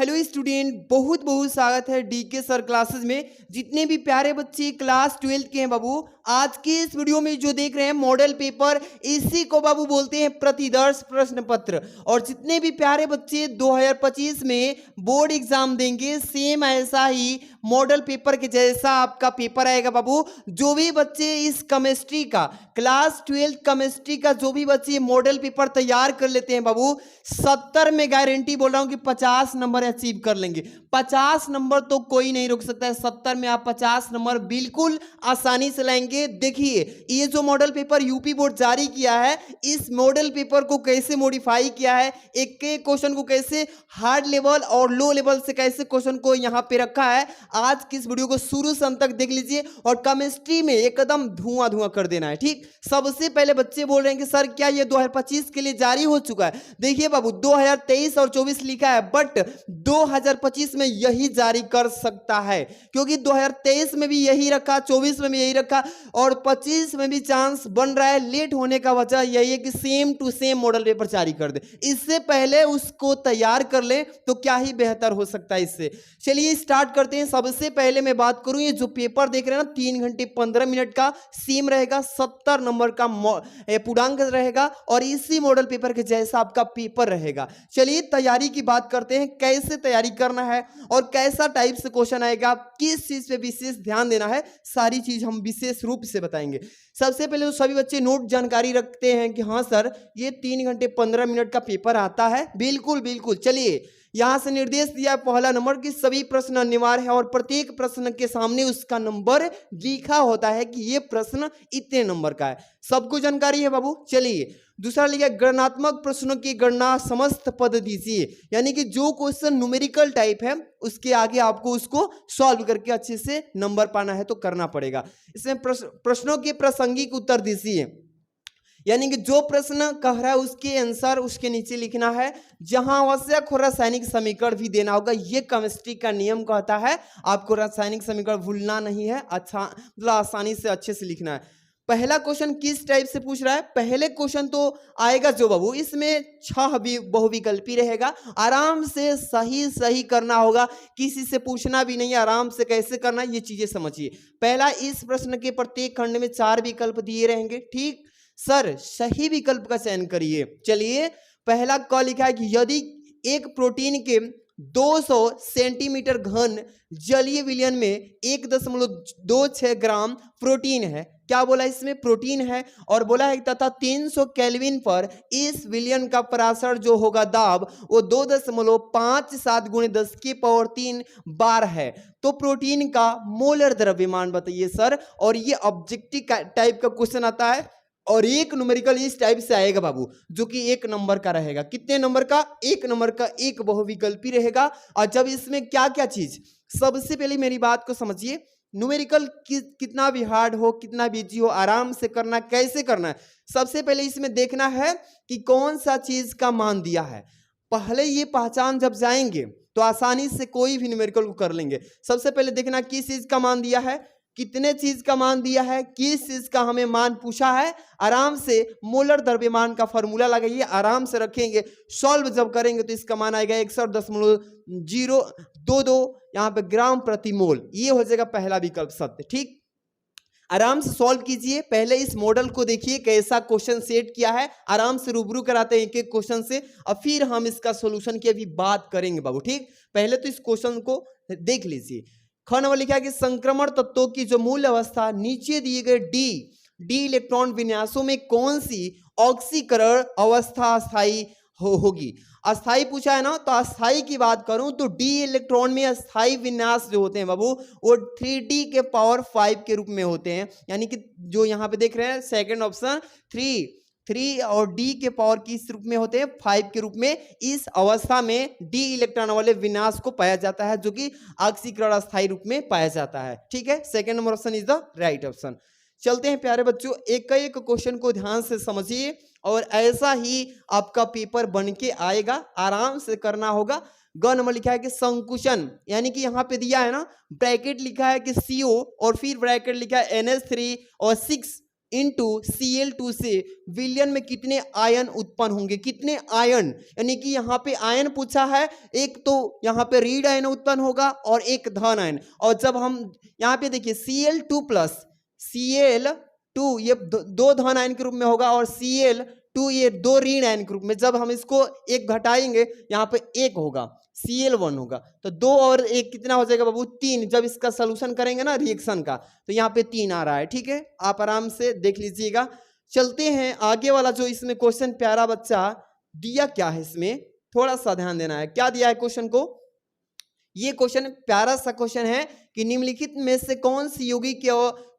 Hello student, बहुत बहुत स्वागत है डीके सर क्लासेस में। जितने भी प्यारे बच्चे क्लास 12 के हैं बाबू, आज के इस वीडियो में जो देख रहे हैं मॉडल पेपर, इसी को बाबू बोलते हैं प्रतिदर्श प्रश्न पत्र। और जितने भी प्यारे बच्चे 2025 में बोर्ड एग्जाम देंगे, सेम ऐसा ही मॉडल पेपर के जैसा आपका पेपर आएगा बाबू। जो भी बच्चे इस केमिस्ट्री का क्लास 12 केमिस्ट्री का जो भी बच्चे मॉडल पेपर तैयार कर लेते हैं बाबू, 70 में गारंटी बोल रहा हूं कि 50 नंबर अचीव कर लेंगे। 50 नंबर तो कोई नहीं रोक सकता है। 70 में आप 50 नंबर बिल्कुल आसानी से लाएंगे। देखिए, ये जो मॉडल पेपर यूपी बोर्ड जारी किया है, इस मॉडल पेपर को कैसे मॉडिफाई किया है, एक एक क्वेश्चन को कैसे हार्ड लेवल और लो लेवल से कैसे क्वेश्चन को यहां पे रखा है, आज की इस वीडियो को शुरू से अंत तक देख लीजिए और केमिस्ट्री में एकदम धुआं धुआं कर देना है। ठीक, सबसे पहले बच्चे बोल रहे हैं कि सर क्या ये 2025 के लिए जारी हो चुका है? देखिए बाबू, 2023 और 24 लिखा है, बट 2025 में यही जारी कर सकता है, क्योंकि 2023 में भी यही रखा, 24 में भी यही रखा और 25 में भी चांस बन रहा है। लेट होने का वजह यही है कि same to same model paper जारी कर दे, इससे पहले उसको तैयार कर ले तो क्या ही बेहतर हो सकता है इससे। चलिए स्टार्ट करते हैं। सबसे पहले मैं बात करूं, ये जो पेपर देख रहे हैं ना, 3 घंटे 15 मिनट का सेम रहेगा, 70 नंबर का पूर्णांक रहेगा और इसी मॉडल पेपर के जैसा आपका पेपर रहेगा। चलिए तैयारी की बात करते हैं, कैसे तैयारी करना है और कैसा टाइप से क्वेश्चन आएगा, किस चीज पे विशेष ध्यान देना है, सारी चीज हम विशेष रूप से बताएंगे। सबसे पहले तो सभी बच्चे नोट जानकारी रखते हैं कि हाँ सर, ये 3 घंटे 15 मिनट का पेपर आता है। बिल्कुल बिल्कुल। चलिए, यहां से निर्देश दिया पहला नंबर कि सभी प्रश्न अनिवार्य है और प्रत्येक प्रश्न के सामने उसका नंबर लिखा होता है कि ये प्रश्न इतने नंबर का है। सबको जानकारी है बाबू। चलिए, दूसरा लिखा गणनात्मक प्रश्नों की गणना समस्त पद दीजिए, यानी कि जो क्वेश्चन न्यूमेरिकल टाइप है उसके आगे आपको उसको सॉल्व करके अच्छे से नंबर पाना है तो करना पड़ेगा। इसमें प्रश्नों के प्रासंगिक उत्तर दीजिए, यानी कि जो प्रश्न कह रहा है उसके आंसर उसके नीचे लिखना है। जहां आवश्यक हो रासायनिक समीकरण भी देना होगा। ये केमिस्ट्री का नियम कहता है, आपको रासायनिक समीकरण भूलना नहीं है, अच्छा मतलब आसानी से अच्छे से लिखना है। पहला क्वेश्चन किस टाइप से पूछ रहा है? पहले क्वेश्चन तो आएगा जो बाबू, इसमें 6 बहुविकल्पी रहेगा। आराम से सही सही करना होगा, किसी से पूछना भी नहीं, आराम से कैसे करना ये चीजें समझिए। पहला, इस प्रश्न के प्रत्येक खंड में 4 विकल्प दिए रहेंगे। ठीक सर, सही विकल्प का चयन करिए। चलिए, पहला क लिखा है कि यदि एक प्रोटीन के 200 सेंटीमीटर घन जलीय विलयन में 1.26 ग्राम प्रोटीन है, क्या बोला इसमें? प्रोटीन है। और बोला है तथा 300 केल्विन पर इस विलयन का परासर जो होगा दाब, वो 2.57 × 10³ बार है। तो प्रोटीन का मोलर द्रव्यमान बताइए सर। और ये ऑब्जेक्टिव टाइप का क्वेश्चन आता है और एक न्यूमेरिकल इस टाइप से आएगा बाबू, जो कि 1 नंबर का रहेगा। कितने नंबर का? 1 नंबर का एक बहुविकल्पी रहेगा। और जब इसमें क्या क्या चीज, सबसे पहले मेरी बात को समझिए, न्यूमेरिकल कितना भी हार्ड हो, कितना भी इजी हो, आराम से करना। कैसे करना है? सबसे पहले इसमें देखना है कि कौन सा चीज का मान दिया है। पहले ये पहचान जब जाएंगे तो आसानी से कोई भी न्यूमेरिकल को कर लेंगे। सबसे पहले देखना किस चीज का मान दिया है, कितने चीज का मान दिया है, किस चीज का हमें मान पूछा है। आराम से मोलर द्रव्यमान का फॉर्मूला लगाइए, आराम से रखेंगे। सॉल्व जब करेंगे तो इसका मान आएगा 61.022 यहाँ पे ग्राम प्रति मोल। ये हो जाएगा पहला विकल्प सत्य। ठीक, आराम से सॉल्व कीजिए। पहले इस मॉडल को देखिए कैसा क्वेश्चन सेट किया है, आराम से रूबरू कराते हैं एक एक क्वेश्चन से, और फिर हम इसका सोल्यूशन की अभी बात करेंगे बाबू। ठीक, पहले तो इस क्वेश्चन को देख लीजिए। ख नंबर लिखा है कि संक्रमण तत्वों की जो मूल अवस्था नीचे दिए गए डी इलेक्ट्रॉन विन्यासों में कौन सी ऑक्सीकरण अवस्था अस्थाई होगी? अस्थाई पूछा है ना, तो अस्थाई की बात करूं तो डी इलेक्ट्रॉन में अस्थाई विन्यास जो होते हैं बाबू, वो 3D⁵ के रूप में होते हैं। यानी कि जो यहां पे देख रहे हैं सेकंड ऑप्शन 3 और डी के पावर किस रूप में होते हैं? 5 के रूप में। इस अवस्था में डी इलेक्ट्रॉन वाले विनाश को पाया जाता है, जो कि ऑक्सीकरण अस्थायी रूप में पाया जाता है। ठीक है, second number option is the right option. चलते हैं प्यारे बच्चों, एक एक क्वेश्चन को ध्यान से समझिए और ऐसा ही आपका पेपर बन के आएगा। आराम से करना होगा। ग नंबर लिखा है कि संकुचन, यानी कि यहाँ पे दिया है ना, ब्रैकेट लिखा है कि CO और फिर ब्रैकेट लिखा है NH3 और 6 इंटू Cl2 से विलयन में कितने आयन उत्पन्न होंगे, कितने आयन, यानी कि यहाँ पे आयन पूछा है, एक तो यहाँ पे ऋण आयन उत्पन्न होगा और एक धन आयन। और जब हम यहाँ पे देखिए Cl2 प्लस Cl2 ये दो धन आयन के रूप में होगा और Cl2 ये दो ऋण आयन के रूप में, जब हम इसको एक घटाएंगे यहाँ पे एक होगा, Cl1 होगा, तो 2 और 1 कितना हो जाएगा बाबू, 3। जब इसका सोल्यूशन करेंगे ना रिएक्शन का, तो यहाँ पे 3 आ रहा है। ठीक है, आप आराम से देख लीजिएगा। चलते हैं आगे वाला जो इसमें क्वेश्चन प्यारा बच्चा दिया क्या है, इसमें थोड़ा सा ध्यान देना है। क्या दिया है क्वेश्चन को, ये क्वेश्चन प्यारा सा क्वेश्चन है कि निम्नलिखित में से कौन सी यौगिक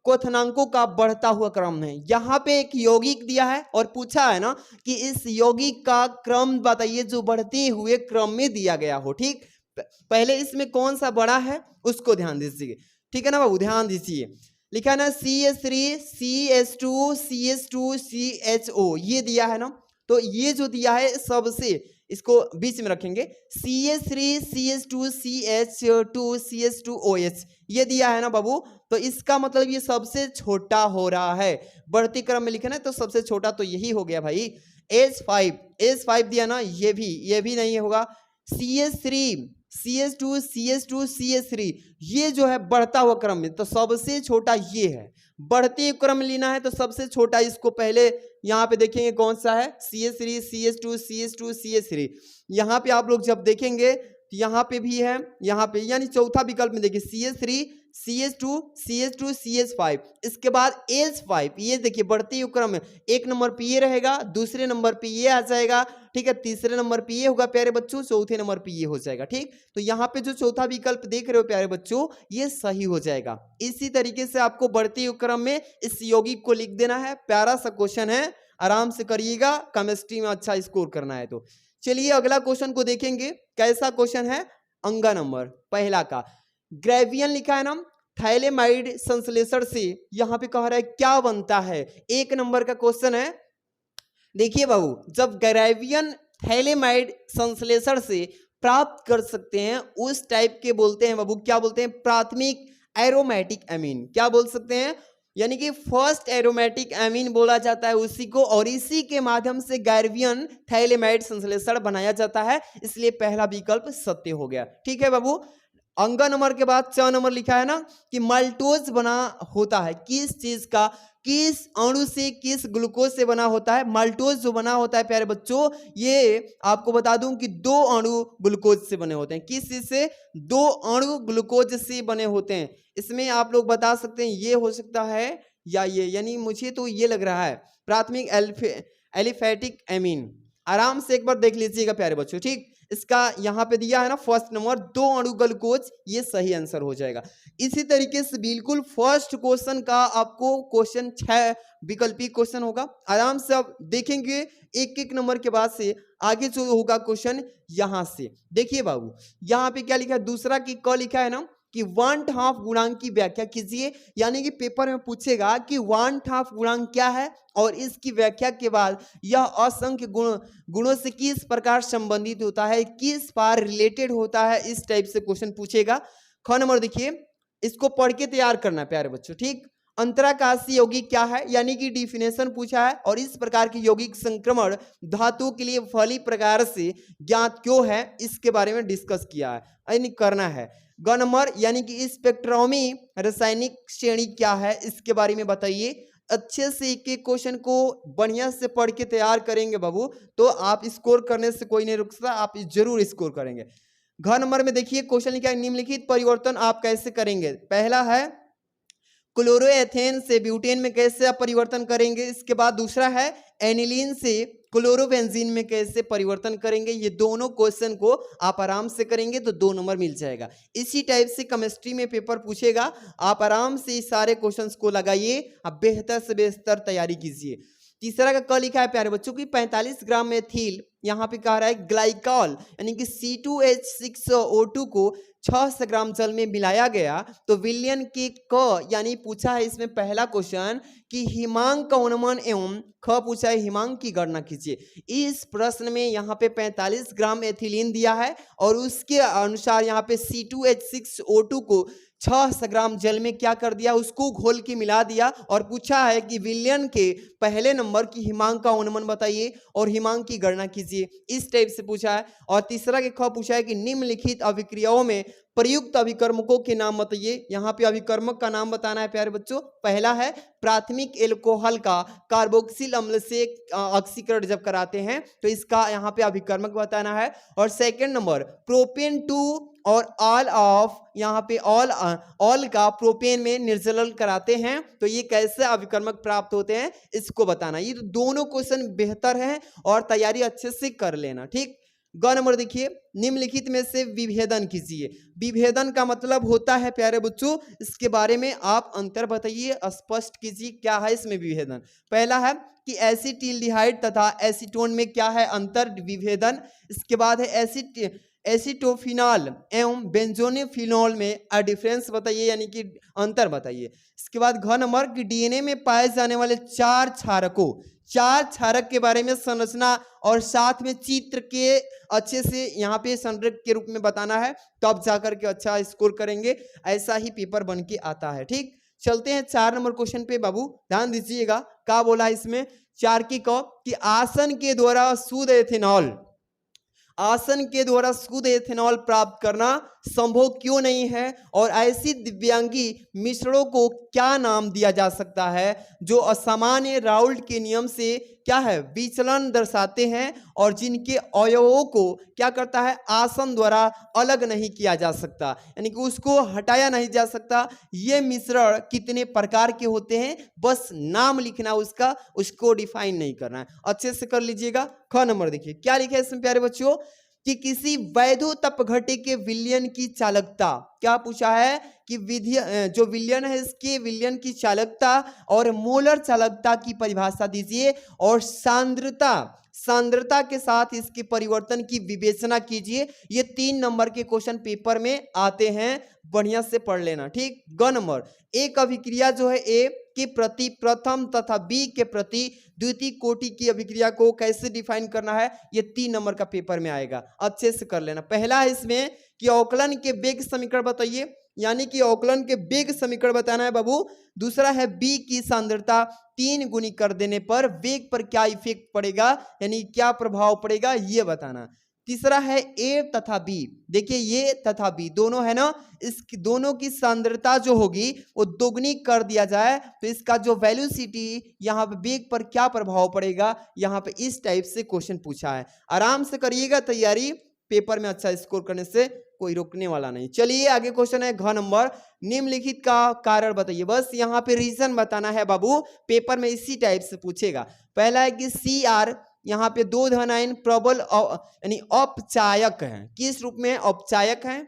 क्वथनांकों का बढ़ता हुआ क्रम है। यहाँ पे एक यौगिक दिया है और पूछा है ना कि इस यौगिक का क्रम बताइए जो बढ़ते हुए क्रम में दिया गया हो। ठीक, पहले इसमें कौन सा बड़ा है उसको ध्यान दीजिए। ठीक है ना बाबू, ध्यान दीजिए। लिखा है ना CH3 CH2 CH2 CHO, ये दिया है ना, तो ये जो दिया है सबसे, इसको बीच में रखेंगे, CH3 CH2 CH2 CH2OH, ये दिया है ना बाबू, तो इसका मतलब ये सबसे छोटा हो रहा है। बढ़ती क्रम में लिखे ना, तो सबसे छोटा तो यही हो गया भाई। H5 दिया ना, ये भी नहीं होगा। CH3 CH2 CH2 CH3, ये जो है बढ़ता हुआ क्रम में, तो सबसे छोटा ये है। बढ़ते क्रम में लेना है तो सबसे छोटा इसको पहले यहाँ पे देखेंगे कौन सा है, CH3 CH2 CH2 CH3। यहाँ पे आप लोग जब देखेंगे तो यहाँ पे भी है, यहाँ पे, यानी चौथा विकल्प में देखिए CH3 CH2 CH2 CH5, इसके बाद H5, ये देखिए बढ़ते हुए क्रम में, एक नंबर पे ये रहेगा, दूसरे नंबर पे ये आ जाएगा। ठीक है, तीसरे नंबर पे ये होगा प्यारे बच्चों, चौथे नंबर पे ये हो जाएगा। ठीक, तो यहाँ पे जो चौथा विकल्प देख रहे हो प्यारे बच्चों, ये सही हो जाएगा। इसी तरीके से आपको बढ़ते हुए क्रम में इस यौगिक को लिख देना है। प्यारा सा क्वेश्चन है, आराम से करिएगा, केमिस्ट्री में अच्छा स्कोर करना है तो। चलिए अगला क्वेश्चन को देखेंगे। कैसा क्वेश्चन है, अंगा नंबर पहला का, ग्रेवियन लिखा है ना, थैलेमाइड संश्लेषण से यहाँ पे कह रहा है क्या बनता है। 1 नंबर का क्वेश्चन है। देखिए बाबू, जब ग्रेवियन थैलेमाइड संश्लेषण से प्राप्त कर सकते हैं उस टाइप के बोलते हैं बाबू, क्या बोलते हैं, प्राथमिक एरोमेटिक एमीन। क्या बोल सकते हैं, यानी कि फर्स्ट एरोमेटिक एमीन बोला जाता है उसी को, और इसी के माध्यम से ग्रेवियन थैलेमाइड संश्लेषण बनाया जाता है, इसलिए पहला विकल्प सत्य हो गया। ठीक है बाबू, अंगा नंबर के बाद 4 नंबर लिखा है ना कि माल्टोज बना होता है किस चीज का, किस अणु से, किस ग्लूकोज से बना होता है। माल्टोज जो बना होता है प्यारे बच्चों, ये आपको बता दूं कि 2 अणु ग्लूकोज से बने होते हैं। किस चीज से, 2 अणु ग्लूकोज से बने होते हैं। इसमें आप लोग बता सकते हैं ये हो सकता है या ये, यानी मुझे तो ये लग रहा है प्राथमिक एलिफेटिक एमीन। आराम से एक बार देख लीजिएगा प्यारे बच्चों। ठीक, इसका यहाँ पे दिया है ना फर्स्ट नंबर 2 अणु ग्लूकोज, ये सही आंसर हो जाएगा। इसी तरीके से बिल्कुल फर्स्ट क्वेश्चन का आपको क्वेश्चन 6 विकल्पी क्वेश्चन होगा। आराम से आप देखेंगे एक एक नंबर के बाद से आगे जो होगा क्वेश्चन यहाँ से। देखिए बाबू, यहाँ पे क्या लिखा है, दूसरा की क लिखा है ना कि 1/2 गुणांक की व्याख्या कीजिए। यानी कि पेपर में पूछेगा कि 1/2 गुणांक क्या है और इसकी व्याख्या के बाद यह असंख्य गुणों से किस प्रकार संबंधित होता है, किस बार रिलेटेड होता है, इस टाइप से क्वेश्चन पूछेगा। ख नंबर देखिए, इसको पढ़ के तैयार करना प्यारे बच्चों। ठीक, अंतराकाशीय यौगिक क्या है, यानी कि डिफिनेशन पूछा है, और इस प्रकार के यौगिक संक्रमण धातु के लिए फली प्रकार से ज्ञात क्यों है, इसके बारे में डिस्कस किया है, यानी करना है। ग नंबर, यानी कि स्पेक्ट्रोमी रासायनिक श्रेणी क्या है, इसके बारे में बताइए। अच्छे से एक एक क्वेश्चन को बढ़िया से पढ़ के तैयार करेंगे बाबू, तो आप स्कोर करने से कोई नहीं रुक सकता, आप जरूर स्कोर करेंगे। घ नंबर में देखिए क्वेश्चन लिखा है, निम्नलिखित परिवर्तन आप कैसे करेंगे। पहला है क्लोरोएथेन से ब्यूटेन में कैसे आप परिवर्तन करेंगे। इसके बाद दूसरा है एनिलीन से क्लोरोबेंजीन में कैसे परिवर्तन करेंगे। ये दोनों क्वेश्चन को आप आराम से करेंगे तो 2 नंबर मिल जाएगा। इसी टाइप से केमिस्ट्री में पेपर पूछेगा, आप आराम से इस सारे क्वेश्चंस को लगाइए, आप बेहतर से बेहतर तैयारी कीजिए। तीसरा का क लिखा है प्यारे बच्चों की 45 ग्राम मेथिल, यहाँ पे कह रहा है ग्लाइकॉल यानी कि C2H6O2 को 600 ग्राम जल में मिलाया गया तो विलयन के क यानी पूछा है इसमें पहला क्वेश्चन कि हिमांक का अनुमान एवं ख पूछा है हिमांक की गणना कीजिए। इस प्रश्न में यहाँ पे 45 ग्राम एथिलीन दिया है और उसके अनुसार यहाँ पे C2H6O2 को 600 ग्राम जल में क्या कर दिया, उसको घोल के मिला दिया और पूछा है कि विलयन के पहले नंबर की हिमांक का अनुमान बताइए और हिमांक की गणना कीजिए। इस टाइप से पूछा है। और तीसरा के ख पूछा है कि निम्नलिखित अभिक्रियाओं में प्रयुक्त अभिकर्मकों के नाम बताइए। यहाँ पे अभिकर्मक का नाम बताना है प्यारे बच्चों। पहला है प्राथमिक एल्कोहल का कार्बोक्सिल अम्ल से ऑक्सीकरण जब कराते हैं तो इसका यहाँ पे अभिकर्मक बताना है। और सेकंड नंबर प्रोपेन 2 और ऑल ऑफ यहाँ पे ऑल का प्रोपेन में निर्जलन कराते हैं तो ये कैसे अभिकर्मक प्राप्त होते हैं इसको बताना। ये तो दोनों क्वेश्चन बेहतर हैं और तैयारी अच्छे से कर लेना। ठीक, ग नंबर देखिए, निम्नलिखित में से विभेदन कीजिए। विभेदन का मतलब होता है प्यारे बच्चों, इसके बारे में आप अंतर बताइए, स्पष्ट कीजिए क्या है इसमें विभेदन। पहला है कि एसिटिल्डिहाइड तथा एसीटोन में क्या है अंतर विभेदन। इसके बाद है एसिटोफिनॉल एवं बेंजोनिफिनॉल में डिफरेंस बताइए, यानी कि अंतर बताइए। इसके बाद घ नंबर कि डीएनए में पाए जाने वाले चार क्षारक के बारे में संरचना और साथ में चित्र के अच्छे से यहाँ पे संरेख के रूप में बताना है, तब जाकर के अच्छा स्कोर करेंगे। ऐसा ही पेपर बन के आता है। ठीक, चलते हैं 4 नंबर क्वेश्चन पे बाबू, ध्यान दीजिएगा। क्या बोला है इसमें 4 की क कि आसन के द्वारा शुद्ध एथेनॉल प्राप्त करना संभव क्यों नहीं है और ऐसी दिव्यांगी मिश्रणों को क्या नाम दिया जा सकता है जो असामान्य राउल्ट के नियम से क्या है विचलन दर्शाते हैं और जिनके अवयवों को क्या करता है आसन द्वारा अलग नहीं किया जा सकता, यानी कि उसको हटाया नहीं जा सकता। ये मिश्रण कितने प्रकार के होते हैं बस नाम लिखना उसका, उसको डिफाइन नहीं करना है। अच्छे से कर लीजिएगा। ख नंबर देखिए क्या लिखा है इसमें प्यारे बच्चों कि किसी वैधोतप घटे के विलयन की चालकता, क्या पूछा है कि जो विलयन है इसके विलयन की चालकता और मोलर चालकता की परिभाषा दीजिए और सांद्रता के साथ इसके परिवर्तन की विवेचना कीजिए। ये 3 नंबर के क्वेश्चन पेपर में आते हैं, बढ़िया से पढ़ लेना। ठीक, ग नंबर एक अभिक्रिया जो है ए के प्रति प्रथम तथा बी के प्रति द्वितीय कोटि की अभिक्रिया को कैसे डिफाइन करना है, ये 3 नंबर का पेपर में आएगा, अच्छे से कर लेना। पहला है इसमें कि अवकलन के वेग समीकरण बताइए, यानी कि अवकलन के वेग समीकरण बताना है बाबू। दूसरा है बी की सांद्रता 3 गुनी कर देने पर वेग पर क्या इफेक्ट पड़ेगा, यानी क्या प्रभाव पड़ेगा ये बताना। तीसरा है ए तथा बी, देखिए ये तथा बी दोनों है ना, इस दोनों की सांद्रता जो होगी वो दोगुनी कर दिया जाए तो इसका जो वेलोसिटी यहाँ पे वेग पर क्या प्रभाव पड़ेगा, यहाँ पे इस टाइप से क्वेश्चन पूछा है। आराम से करिएगा तैयारी, पेपर में अच्छा स्कोर करने से कोई रोकने वाला नहीं। चलिए आगे क्वेश्चन है घ नंबर, निम्नलिखित का कारण बताइए। बस यहाँ पे रीजन बताना है बाबू, पेपर में इसी टाइप से पूछेगा। पहला है कि Cr यहाँ पे 2 धन आयन प्रबल यानी अपचायक है, किस रूप में अपचायक है,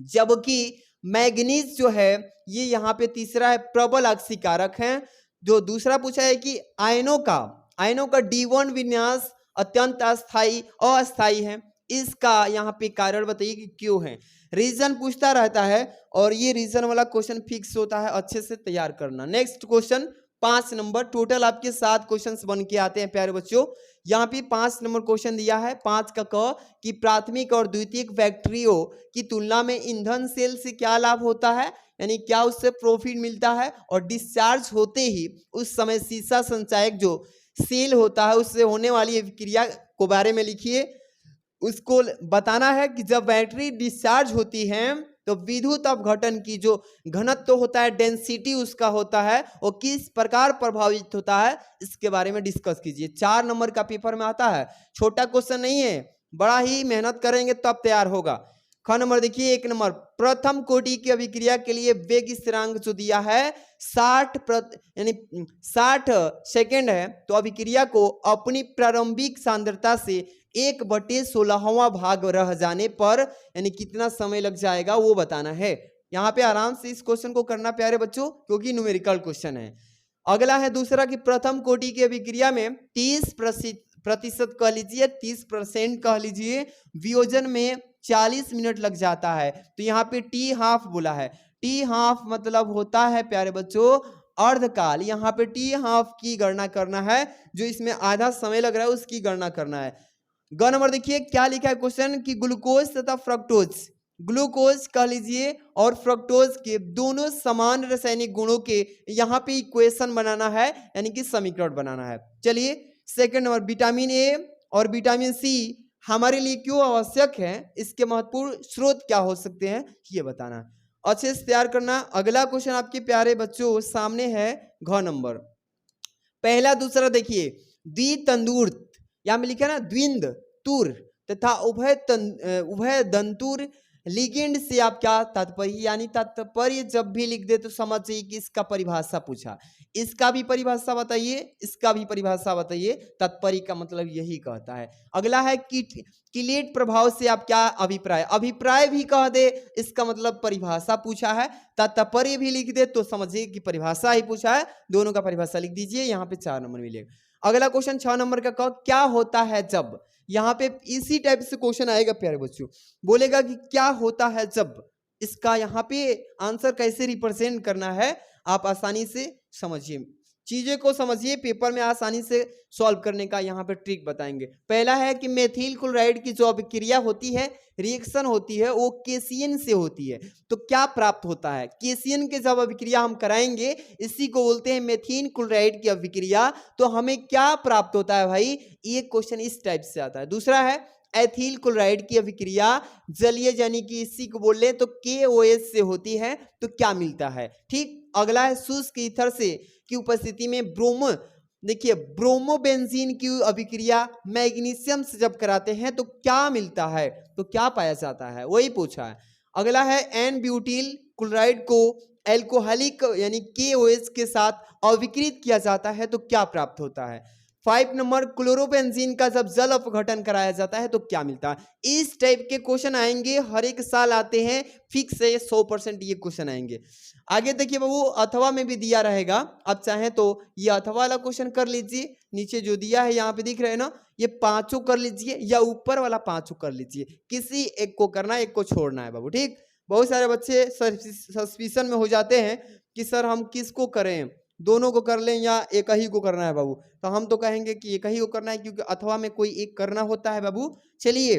जबकि मैग्नीज जो है ये यहाँ पे तीसरा है प्रबल अक्सीकारक है। जो दूसरा पूछा है कि आयनों का D1 विन्यास अत्यंत अस्थायी है, इसका यहाँ पे कारण बताइए कि क्यों है। रीजन पूछता रहता है और ये रीजन वाला क्वेश्चन फिक्स होता है, अच्छे से तैयार करना। नेक्स्ट क्वेश्चन 5 नंबर, टोटल आपके 7 क्वेश्चंस बन के आते हैं प्यारे बच्चों। यहाँ पे 5 नंबर क्वेश्चन दिया है 5 का क कि प्राथमिक और द्वितीयक फैक्ट्रियों की तुलना में ईंधन सेल से क्या लाभ होता है, यानी क्या उससे प्रॉफिट मिलता है। और डिस्चार्ज होते ही उस समय शीशा संचायक जो सेल होता है उससे होने वाली क्रिया को बारे में लिखिए। उसको बताना है कि जब बैटरी डिस्चार्ज होती है तो विद्युत अपघटन की जो घनत्व होता है, डेंसिटी उसका होता है, वो किस प्रकार प्रभावित होता है, इसके बारे में डिस्कस कीजिए। 4 नंबर का पेपर में आता है, छोटा क्वेश्चन नहीं है, बड़ा ही मेहनत करेंगे तब तैयार होगा। ख नंबर देखिए 1 नंबर, प्रथम कोटि की अभिक्रिया के लिए वेग स्थिरांक जो दिया है 60 सेकेंड है, तो अभिक्रिया को अपनी प्रारंभिक सांद्रता से 1/16वां भाग रह जाने पर यानी कितना समय लग जाएगा वो बताना है। यहाँ पे आराम से इस क्वेश्चन को करना प्यारे बच्चों, क्योंकि न्यूमेरिकल क्वेश्चन है। अगला है दूसरा कि प्रथम कोटि की अभिक्रिया में 30% कह लीजिए, 30% कह लीजिए वियोजन में 40 मिनट लग जाता है। तो यहाँ पे टी हाफ बोला है, टी हाफ मतलब होता है प्यारे बच्चों अर्धकाल। यहाँ पे टी हाफ की गणना करना है, जो इसमें आधा समय लग रहा है उसकी गणना करना है। ग नंबर देखिए क्या लिखा है क्वेश्चन कि ग्लूकोज तथा फ्रक्टोज, ग्लूकोज कह लीजिए और फ्रक्टोज के दोनों समान रासायनिक गुणों के यहाँ पे इक्वेशन बनाना है, यानी कि समीकरण बनाना है। चलिए सेकंड नंबर, विटामिन ए और विटामिन सी हमारे लिए क्यों आवश्यक है, इसके महत्वपूर्ण स्रोत क्या हो सकते हैं, ये बताना, अच्छे से तैयार करना। अगला क्वेश्चन आपके प्यारे बच्चों सामने है घ नंबर, पहला दूसरा देखिए, द्वितंदूर यहाँ में लिखा है ना, द्विंद तुर तथा उभय दंतुर लिगेंड से आप क्या तात्पर्य, यानी तात्पर्य जब भी लिख दे तो समझ जाइए कि इसका परिभाषा पूछा, इसका भी परिभाषा बताइए, इसका भी परिभाषा बताइए, तात्पर्य का मतलब यही कहता है। अगला है किलेट प्रभाव से आप क्या अभिप्राय, अभिप्राय भी कह दे इसका मतलब परिभाषा पूछा है, तात्पर्य भी लिख दे तो समझिए कि परिभाषा ही पूछा है, दोनों का परिभाषा लिख दीजिए, यहाँ पे 4 नंबर मिलेगा। अगला क्वेश्चन 6 नंबर का क्या होता है जब, यहाँ पे इसी टाइप से क्वेश्चन आएगा प्यारे बच्चों, बोलेगा कि क्या होता है जब, इसका यहाँ पे आंसर कैसे रिप्रेजेंट करना है आप आसानी से समझिए, चीजें को समझिए, पेपर में आसानी से सॉल्व करने का यहाँ पे ट्रिक बताएंगे। पहला है कि मेथिल क्लोराइड की जो अभिक्रिया होती है, रिएक्शन होती है, वो केसियन से होती है, तो क्या प्राप्त होता है, केसियन के जब अभिक्रिया हम कराएंगे इसी को बोलते हैं मेथिल क्लोराइड की अभिक्रिया, तो हमें क्या प्राप्त होता है भाई, ये क्वेश्चन इस टाइप से आता है। दूसरा है एथिल क्लोराइड की अभिक्रिया जलीय, यानी कि इसी को बोल ले तो KOH से होती है, तो क्या मिलता है, ठीक। अगला है शुष्क ईथर से की उपस्थिति में देखिए ब्रोमोबेंजीन की अभिक्रिया मैग्नीशियम से जब कराते हैं तो क्या मिलता है, तो क्या पाया जाता है, वही पूछा है। अगला है एन ब्यूटिल क्लोराइड को एल्कोहलिक यानी KOH के साथ अभिकृत किया जाता है तो क्या प्राप्त होता है। 5 नंबर, क्लोरोबेंजीन का जब जल अपघटन कराया जाता है तो क्या मिलता है। इस टाइप के क्वेश्चन आएंगे, हर एक साल आते हैं, फिक्स है 100% ये क्वेश्चन आएंगे। आगे देखिए बाबू, अथवा में भी दिया रहेगा, आप चाहें तो ये अथवा वाला क्वेश्चन कर लीजिए, नीचे जो दिया है यहाँ पे दिख रहे हैं ना, ये पांचों कर लीजिए या ऊपर वाला पांचों कर लीजिए, किसी एक को करना है, एक को छोड़ना है बाबू, ठीक। बहुत सारे बच्चे सस्पिशन में हो जाते हैं कि सर हम किसको करें, दोनों को कर लें या एक ही को करना है बाबू, तो हम तो कहेंगे कि एक ही को करना है, क्योंकि अथवा में कोई एक करना होता है बाबू। चलिए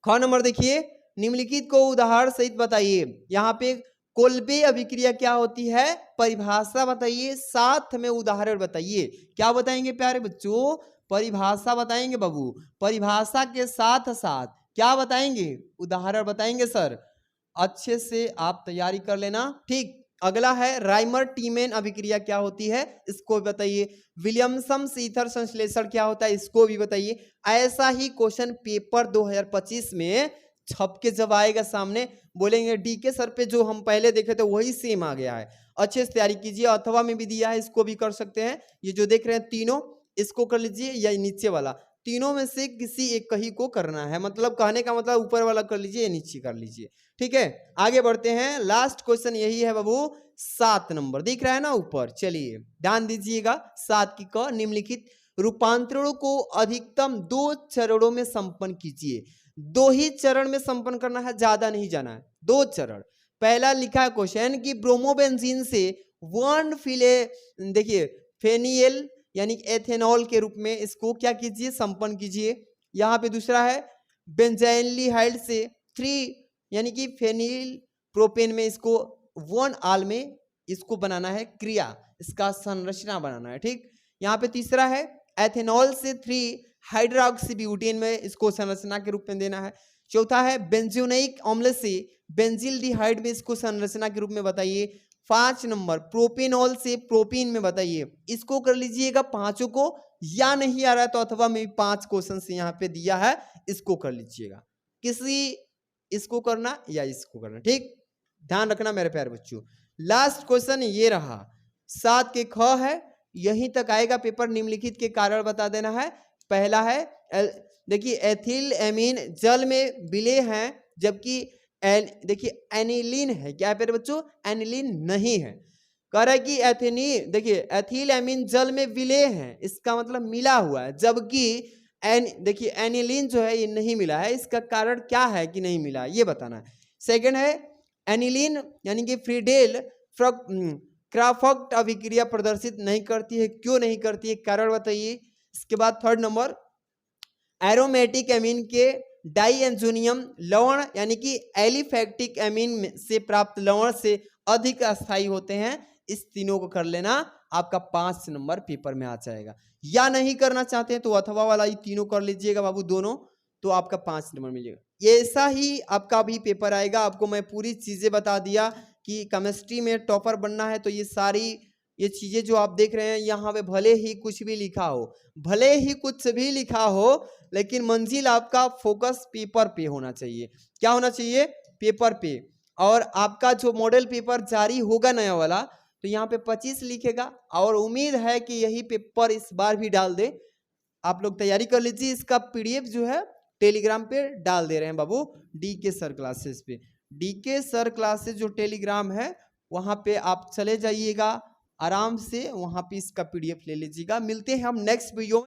ख नंबर देखिए, निम्नलिखित को उदाहरण सहित बताइए। यहाँ पे कोल्बे अभिक्रिया क्या होती है, परिभाषा बताइए, साथ में उदाहरण बताइए। क्या बताएंगे प्यारे बच्चों, परिभाषा बताएंगे बाबू, परिभाषा के साथ साथ क्या बताएंगे, उदाहरण बताएंगे सर, अच्छे से आप तैयारी कर लेना, ठीक। अगला है राइमर टीमेन अभिक्रिया क्या होती है, इसको बताइए। विलियमसन ईथर संश्लेषण क्या होता है, इसको भी बताइए। ऐसा ही क्वेश्चन पेपर 2025 में छप के जब आएगा सामने, बोलेंगे DK सर पे जो हम पहले देखे थे वही सेम आ गया है, अच्छे से तैयारी कीजिए। अथवा में भी दिया है, इसको भी कर सकते हैं, ये जो देख रहे हैं तीनों, इसको कर लीजिए या नीचे वाला, तीनों में से किसी एक ही को करना है, मतलब कहने का मतलब ऊपर वाला कर लीजिए या नीचे कर लीजिए, ठीक है। आगे बढ़ते हैं, लास्ट क्वेश्चन यही है बाबू, 7 नंबर दिख रहा है ना ऊपर, चलिए ध्यान दीजिएगा। 7 की क, निम्नलिखित रूपांतरणों को अधिकतम 2 चरणों में संपन्न कीजिए। 2 ही चरण में संपन्न करना है, ज्यादा नहीं जाना है, 2 चरण। पहला लिखा है क्वेश्चन कि ब्रोमोबेंजीन से 1 देखिए फेनियल यानी एथेनॉल के रूप में इसको क्या कीजिए, संपन्न कीजिए। यहाँ पे दूसरा है बेंजाइलडिहाइड से 3 यानी कि फेनिल प्रोपेन में इसको 1 आल में इसको बनाना है क्रिया, इसका संरचना बनाना है, ठीक। यहाँ पे तीसरा है एथेनॉल से 3 हाइड्रोक्सीब्यूटेन में इसको संरचना के रूप में देना है। चौथा है बेंजोइक अम्ल से बेंजिल्डिहाइड में इसको संरचना के रूप में बताइए। 5 नंबर प्रोपेनॉल से प्रोपीन में बताइए, इसको कर लीजिएगा पांचों को, या नहीं आ रहा है तो अथवा में 5 क्वेश्चन से यहाँ पे दिया है, इसको कर लीजिएगा, किसी इसको करना या इसको करना, ठीक। ध्यान रखना मेरे प्यारे बच्चों। लास्ट क्वेश्चन ये रहा, 7 के ख है, यहीं तक आएगा पेपर, निम्नलिखित के कारण बता देना है। पहला है देखिए एथिल एमीन जल में विलेय हैं, जबकि देखिए एनिलीन है, क्या है प्यारे बच्चों, एनिलीन नहीं है। कह रहा है कि एथिनी देखिए एथिल एमीन जल में विलेय है, इसका मतलब मिला हुआ है, जबकि देखिए एनिलीन जो है ये नहीं मिला है, इसका कारण क्या है कि नहीं मिला ये बताना है। सेकंड है एनिलीन यानी कि फ्रीडेल क्राफ्ट अभिक्रिया प्रदर्शित नहीं करती है, क्यों नहीं करती है, कारण बताइए। इसके बाद थर्ड नंबर एरोमेटिक एमीन के डाईएंजोनियम लवण यानी कि एलिफैक्टिक एमीन से प्राप्त लवण से अधिक अस्थायी होते हैं। इस तीनों को कर लेना, आपका 5 नंबर पेपर में आ जाएगा। या नहीं करना चाहते हैं तो अथवा वाला ये तीनों कर लीजिएगा बाबू दोनों, तो आपका 5 नंबर मिलेगा। ये ऐसा ही आपका भी पेपर आएगा। आपको मैं पूरी चीजें बता दिया कि केमिस्ट्री में टॉपर बनना है तो ये सारी ये चीजें जो आप देख रहे हैं यहाँ पे भले ही कुछ भी लिखा हो, भले ही कुछ भी लिखा हो, लेकिन मंजिल आपका फोकस पेपर पे होना चाहिए। क्या होना चाहिए? पेपर पे। और आपका जो मॉडल पेपर जारी होगा नया वाला, तो यहाँ पे 25 लिखेगा और उम्मीद है कि यही पेपर इस बार भी डाल दे। आप लोग तैयारी कर लीजिए। इसका पीडीएफ जो है टेलीग्राम पे डाल दे रहे हैं बाबू, डीके सर क्लासेस पे। डीके सर क्लासेस जो टेलीग्राम है वहां पे आप चले जाइएगा, आराम से वहां पे इसका पीडीएफ ले लीजिएगा। मिलते हैं हम नेक्स्ट वीडियो में।